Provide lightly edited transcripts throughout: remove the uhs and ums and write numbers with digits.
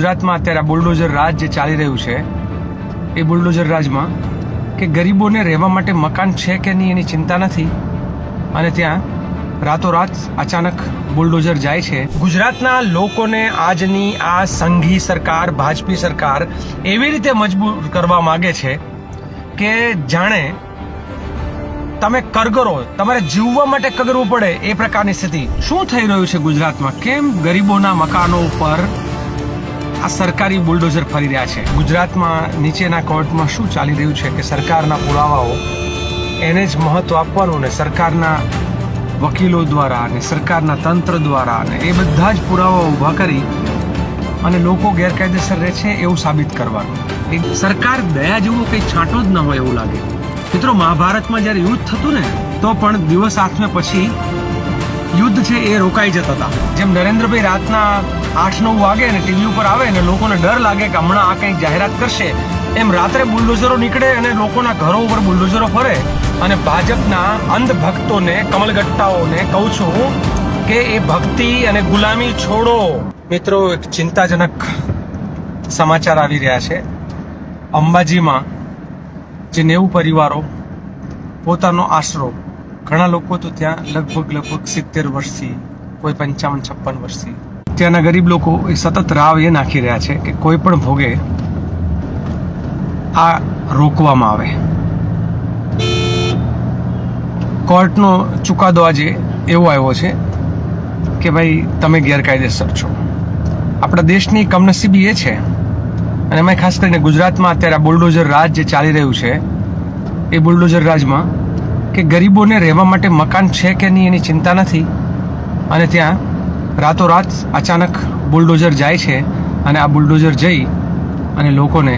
ગુજરાતમાં અત્યારે આ બુલડોઝર રાજ જે ચાલી રહ્યું છે એ બુલડોઝર રાજમાં કે ગરીબોને રહેવા માટે મકાન છે કે નહીં એની ચિંતા નથી અને ત્યાં રાતોરાત અચાનક બુલડોઝર જાય છે. ગુજરાતના લોકોને આજની આ સંઘી સરકાર, ભાજપી સરકાર એવી રીતે મજબૂર કરવા માંગે છે કે જાણે તમે કરગરો, તમારે જીવવા માટે કગરવું પડે એ પ્રકારની સ્થિતિ. શું થઈ રહ્યું છે ગુજરાતમાં? કેમ ગરીબોના મકાનો ઉપર આ સરકારી બુલડોઝર ફરી રહ્યા છે? ગુજરાતમાં નીચેના કોર્ટમાં શું ચાલી રહ્યું છે કે સરકારના પુરાવાઓ એને જ મહત્વ આપવાનું ને સરકારના વકીલો દ્વારા અને સરકારના તંત્ર દ્વારા અને એ બધા જ પુરાવાઓ ઊભા કરી અને લોકો ગેરકાયદેસર રહે છે એવું સાબિત કરવાનું. સરકાર દયા જેવો કંઈ છાંટો જ ન હોય એવું લાગે. મિત્રો, મહાભારતમાં જ્યારે યુદ્ધ થતું ને તો પણ દિવસ આઠમે પછી યુદ્ધ છે એ રોકાઈ જતા હતા. જેમ નરેન્દ્રભાઈ રાતના 8-9 વાગે ને ટીવી ઉપર આવે ને લોકોને ડર લાગે કે હમણાં આ કંઈક જાહેરાત કરશે, એમ રાત્રે બુલડોઝરો નીકળે અને લોકોના ઘરો ઉપર બુલડોઝરો ફરે. અને ભાજપના અંધભક્તોને, કમલગટ્ટાઓને કહું છું કે એ ભક્તિ અને ગુલામી છોડો. મિત્રો, એક ચિંતાજનક સમાચાર આવી રહ્યા છે. અંબાજીમાં જે 90 પરિવારો પોતાનો આશરો, ઘણા લોકો તો ત્યાં લગભગ 70 વર્ષથી, કોઈ 55-56 વર્ષથી, ત્યાંના ગરીબ લોકો એ સતત રાવ એ નાખી રહ્યા છે કે કોઈ પણ ભોગે આ રોકવામાં આવે. કોર્ટનો ચુકાદો આજે એવો આવ્યો છે કે ભાઈ તમે ગેરકાયદેસર છો. આપણા દેશની કમનસીબી એ છે અને એમાં ખાસ કરીને ગુજરાતમાં અત્યારે આ બુલડોઝર રાજ જે ચાલી રહ્યું છે એ બુલડોઝર રાજમાં કે ગરીબોને રહેવા માટે મકાન છે કે નહીં એની ચિંતા નથી અને ત્યાં રાતોરાત અચાનક બુલડોઝર જાય છે અને આ બુલડોઝર જઈ અને લોકોને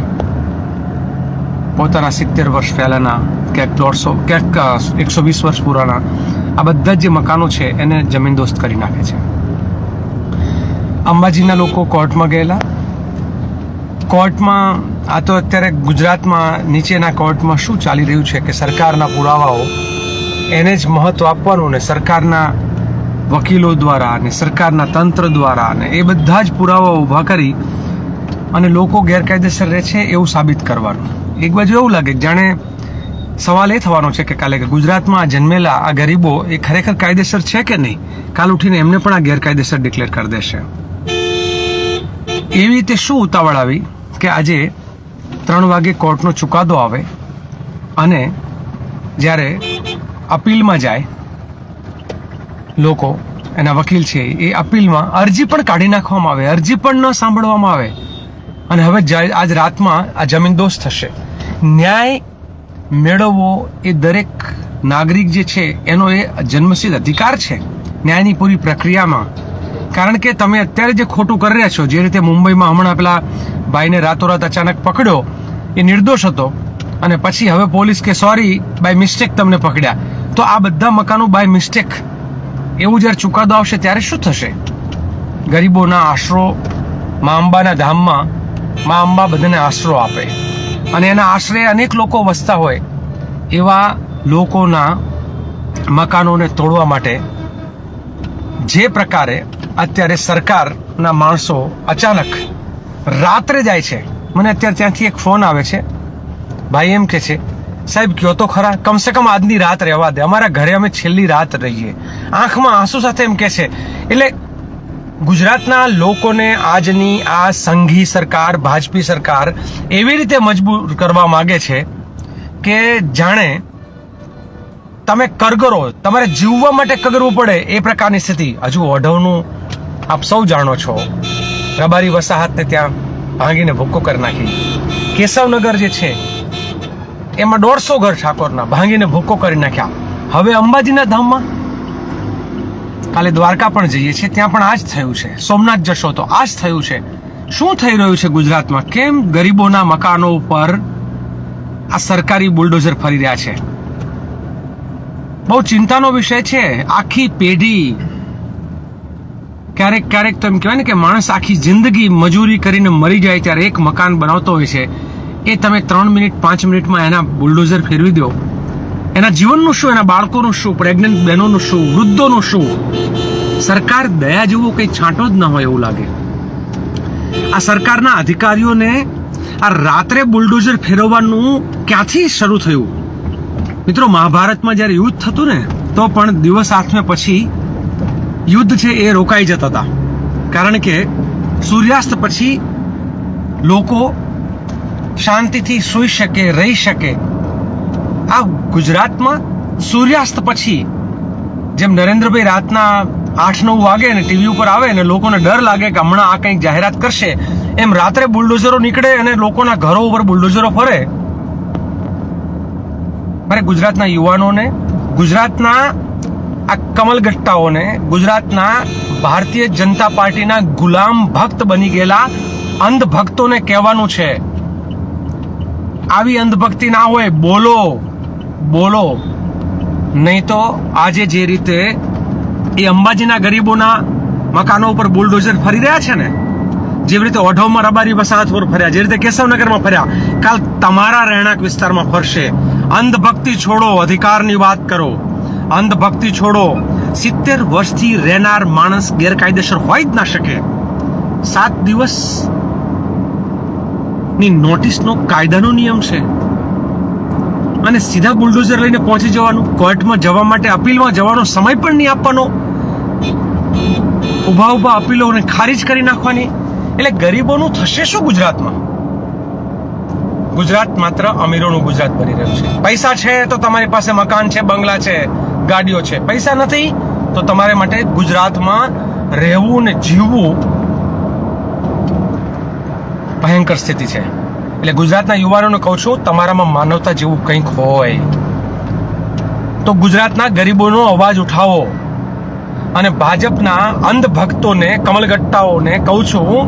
પોતાના 70 વર્ષ પહેલાંના, ક્યાંક 150, ક્યાંક 120 વર્ષ પુરાના આ બધા જે મકાનો છે એને જમીનદોસ્ત કરી નાખે છે. અંબાજીના લોકો કોર્ટમાં ગયેલા. કોર્ટમાં આ તો અત્યારે ગુજરાતમાં નીચેના કોર્ટમાં શું ચાલી રહ્યું છે કે સરકારના પુરાવાઓ એને જ મહત્વ આપવાનું ને સરકારના વકીલો દ્વારા અને સરકારના તંત્ર દ્વારા અને એ બધા જ પુરાવાઓ ઊભા કરી અને લોકો ગેરકાયદેસર રહે છે એવું સાબિત કરવાનું. એક બાજુ એવું લાગે જાણે સવાલ એ થવાનો છે કે કાલે કે ગુજરાતમાં જન્મેલા આ ગરીબો એ ખરેખર કાયદેસર છે કે નહીં, કાલ ઉઠીને એમને પણ આ ગેરકાયદેસર ડિક્લેર કરી દેશે. એવી રીતે શું ઉતાવળ આવી કે આજે 3 વાગે કોર્ટનો ચુકાદો આવે અને જ્યારે અપીલમાં જાય લોકો, એના વકીલ છે એ અપીલમાં અરજી પણ કાઢી નાખવામાં આવે, અરજી પણ ન સાંભળવામાં આવે અને હવે આજ રાતમાં આ જમીનદોસ્ત થશે. ન્યાય મેળવવો એ દરેક નાગરિક જે છે એનો એ જન્મસિદ્ધ અધિકાર છે ન્યાયની પૂરી પ્રક્રિયામાં. કારણ કે તમે અત્યારે જે ખોટું કરી રહ્યા છો, જે રીતે મુંબઈમાં હમણાં પેલા ભાઈને રાતોરાત અચાનક પકડ્યો, એ નિર્દોષ હતો અને પછી હવે પોલીસ કે સોરી બાય મિસ્ટેક તમને પકડ્યા, તો આ બધા મકાનો બાય મિસ્ટેક એવું જ્યારે ચુકાદો આવશે ત્યારે શું થશે? ગરીબોના આશરો, મા અંબાના ધામમાં મા અંબા બધાને આશરો આપે અને એના આશરે અનેક લોકો વસતા હોય, એવા લોકોના મકાનોને તોડવા માટે જે પ્રકારે અત્યારે સરકારના માણસો અચાનક રાત્રે જાય છે. મને અત્યારે ત્યાંથી એક ફોન આવે છે, ભાઈ એમ કે છે, સાહેબ કયો તો ખરા, કમસે કમ આજની રાત રહેવા દે, અમારા ઘરે અમે છેલ્લી રાત રહીએ. આંખમાં આંસુ સાથે એમ કે છે. એટલે ગુજરાતના લોકોને આજની આ સંઘી સરકાર, ભાજપી સરકાર એવી રીતે મજબૂર કરવા માંગે છે કે જાણે તમે કરગરો, તમારે જીવવા માટે કગરવું પડે એ પ્રકારની સ્થિતિ. હજુ ઓઢવનું આપ સૌ જાણો છો, રબારી વસાહતને ત્યાં ભાંગીને ભૂક્કો કરી નાખી. કેશવનગર જે છે એમાં 150 ઘર ઠાકોરના ભાંગીને ભૂક્કો કરી નાખ્યા. હવે અંબાજીના ધામમાં કાલે દ્વારકા પણ જઈએ છીએ, ત્યાં પણ આ જ થયું છે. સોમનાથ જશો તો આ જ થયું છે. શું થઈ રહ્યું છે ગુજરાતમાં? કેમ ગરીબોના મકાનો ઉપર આ સરકારી બુલડોઝર ફરી રહ્યા છે? બહુ ચિંતાનો વિષય છે. આખી પેઢી, ક્યારેક તો એમ કહેવાય ને કે માણસ આખી જિંદગી મજૂરી કરીને મરી જાય ત્યારે એક મકાન બનાવતો હોય છે, એ તમે 3 મિનિટ 5 મિનિટમાં એના બુલડોઝર ફેરવી દો. એના જીવનનું શું, એના બાળકોનું શું, પ્રેગ્નન્ટ બહેનોનું શું, વૃદ્ધોનું શું? સરકાર દયા જેવો કંઈ છાંટો જ ન હોય એવું લાગે. આ સરકારના અધિકારીઓને આ રાત્રે બુલડોઝર ફેરવવાનું ક્યાંથી શરૂ થયું? મિત્રો, મહાભારતમાં જ્યારે યુદ્ધ થતું ને તો પણ દિવસ 8 પછી યુદ્ધ છે એ રોકાઈ જતા હતા, કારણ કે સૂર્યાસ્ત પછી લોકો શાંતિથી સૂઈ શકે, રહી શકે. આ ગુજરાતમાં સૂર્યાસ્ત પછી જેમ નરેન્દ્રભાઈ રાતના 8-9 વાગે ને ટીવી ઉપર આવે ને લોકોને ડર લાગે કે હમણાં આ કંઈક જાહેરાત કરશે, એમ રાત્રે બુલડોઝરો નીકળે અને લોકોના ઘરો ઉપર બુલડોઝરો ફરે. મારે ગુજરાતના યુવાનોને, ગુજરાતના આ કમલગટ્ટાઓને, ગુજરાતના ભારતીય જનતા પાર્ટીના ગુલામ ભક્ત બની ગયેલા અંધ ભક્તોને કહેવાનું છે, આવી અંધભક્તિ ના હોય. બોલો, નહીં તો આજે જે રીતે એ અંબાજીના ગરીબોના મકાનો ઉપર બુલડોઝર ફરી રહ્યા છે ને, જેવી રીતે ઓઢવમાં રબારી વસાહત પર ફર્યા, જે રીતે કેશવનગરમાં ફર્યા, કાલ તમારા રહેણાંક વિસ્તારમાં ફરશે. અંધભક્તિ છોડો, અધિકારની વાત કરો. અંધભક્તિ છોડો. 70 વર્ષથી રહેનાર માણસ ગેરકાયદેસર હોય જ ના શકે. 7 દિવસની નોટિસનો કાયદાનો નિયમ છે અને સીધા બુલડોઝર લઈને પહોંચી જવાનું. કોર્ટમાં જવા માટે, અપીલમાં જવાનો સમય પણ નહીં આપવાનો. ઉભા અપીલોને ખારીજ કરી નાખવાની. એટલે ગરીબોનું થશે શું ગુજરાતમાં? ગુજરાત માત્ર અમીરોનું ગુજરાત બની રહ્યું છે. પૈસા છે તો તમારી પાસે મકાન છે, બંગલા છે, ગાડીઓ છે. પૈસા નથી તો તમારે માટે ગુજરાતમાં રહેવું ને જીવવું ભયંકર સ્થિતિ છે. એટલે ગુજરાતના યુવાનોને કહું છું, તમારામાં માનવતા જેવું કંઈક હોય તો ગુજરાતના ગરીબોનો અવાજ ઉઠાવો. અને ભાજપના અંધ ભક્તોને, કમલગટ્ટાઓને કહું છું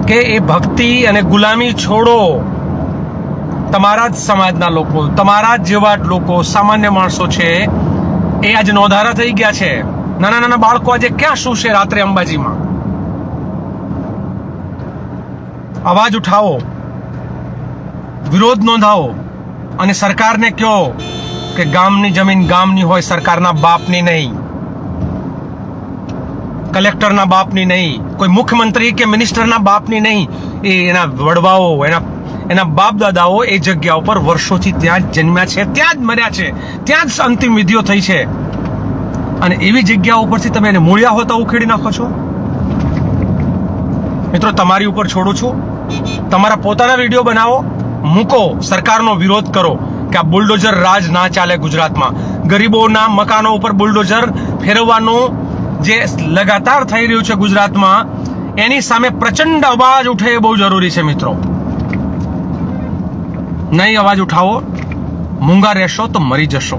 કે એ ભક્તિ અને ગુલામી છોડો. તમારા જ સમાજના લોકો, તમારા જ જેવા લોકો, સામાન્ય માણસો છે એ આજે નોંધારા થઈ ગયા છે. નાના બાળકો આજે ક્યાં શું છે રાત્રે અંબાજીમાં? અવાજ ઉઠાવો, વિરોધ નોંધાવો અને સરકારને કહો કે ગામની જમીન ગામની હોય, સરકારના બાપની નહીં, કલેક્ટરના બાપની નહીં, કોઈ મુખ્યમંત્રી કે મિનિસ્ટરના બાપની નહીં. એ એના વડવાઓ, એના બાપ દાદાઓ એ જગ્યા ઉપર વર્ષોથી ત્યાં જ જન્મ્યા છે, ત્યાં જ મર્યા છે, ત્યાં જ અંતિમ વિધિઓ થઈ છે. અને એવી જગ્યા ઉપરથી તમે એને મૂળિયા હોતા ઉખેડી નાખો છો. મિત્રો, તમારી ઉપર છોડું છું. તમારા પોતાના વિડીયો બનાવો, મૂકો, સરકારનો વિરોધ કરો કે આ બુલડોઝર રાજ ના ચાલે ગુજરાતમાં. ગરીબોના મકાનો ઉપર બુલડોઝર ફેરવવાનું જે લગાતાર થઈ રહ્યું છે ગુજરાતમાં, એની સામે પ્રચંડ અવાજ ઉઠે એ બહુ જરૂરી છે મિત્રો. નહીં અવાજ ઉઠાવો, મૂંગા રહેશો તો મરી જશો.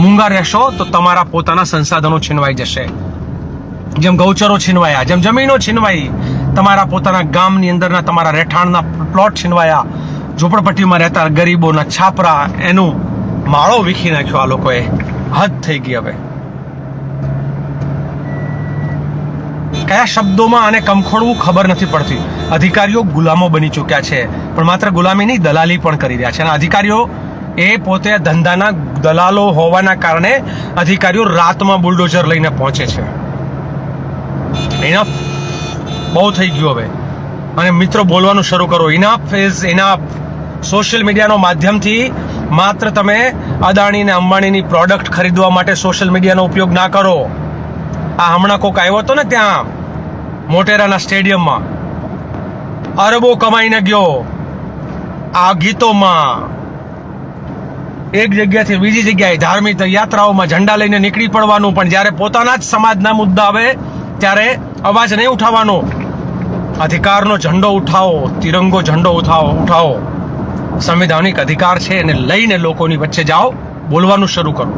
મૂંગા રહેશો તો તમારા પોતાના સંસાધનો છીનવાઈ જશે. જેમ ગૌચરો છીનવાયા, જેમ જમીનો છીનવાઈ, તમારા પોતાના ગામની અંદરના તમારા રહેઠાણના પ્લોટ છીનવાયા, ઝૂંપડપટ્ટીમાં રહેતા ગરીબોના છાપરા, એનું માળો વીખી નાખ્યો આ લોકોએ. હદ થઈ ગઈ હવે. કયા શબ્દોમાં આને કમખોડવું ખબર નથી પડતી. અધિકારીઓ ગુલામો બની ચૂક્યા છે, પણ માત્ર ગુલામી નહીં, દલાલી પણ કરી રહ્યા છે. અને અધિકારીઓ એ પોતે ધંધાના દલાલો હોવાના કારણે અધિકારીઓ રાતમાં બુલડોઝર લઈને પહોંચે છે. ઇનફ, બહુ થઈ ગયું હવે. અને મિત્રો, બોલવાનું શરૂ કરો. Enough is enough. સોશિયલ મીડિયાનો માધ્યમથી માત્ર તમે અદાણી ને અંબાણીની પ્રોડક્ટ ખરીદવા માટે સોશિયલ મીડિયાનો ઉપયોગ ના કરો. આ હમણાં કોક આવ્યો હતો ને ત્યાં મોટેરાના સ્ટેડિયમમાં, અરબો કમાઈને ગયો આ ગીતોમાં. એક જગ્યાથી બીજી જગ્યાએ ધાર્મિક યાત્રાઓમાં ઝંડા લઈને નીકળી પડવાનું, પણ જ્યારે પોતાના જ સમાજના મુદ્દા આવે ત્યારે અવાજ નહીં ઉઠાવવાનો. અધિકારનો ઝંડો ઉઠાવો, તિરંગો ઝંડો ઉઠાવો. સંવિધાનિક અધિકાર છે એને લઈને લોકોની વચ્ચે જાઓ, બોલવાનું શરૂ કરો.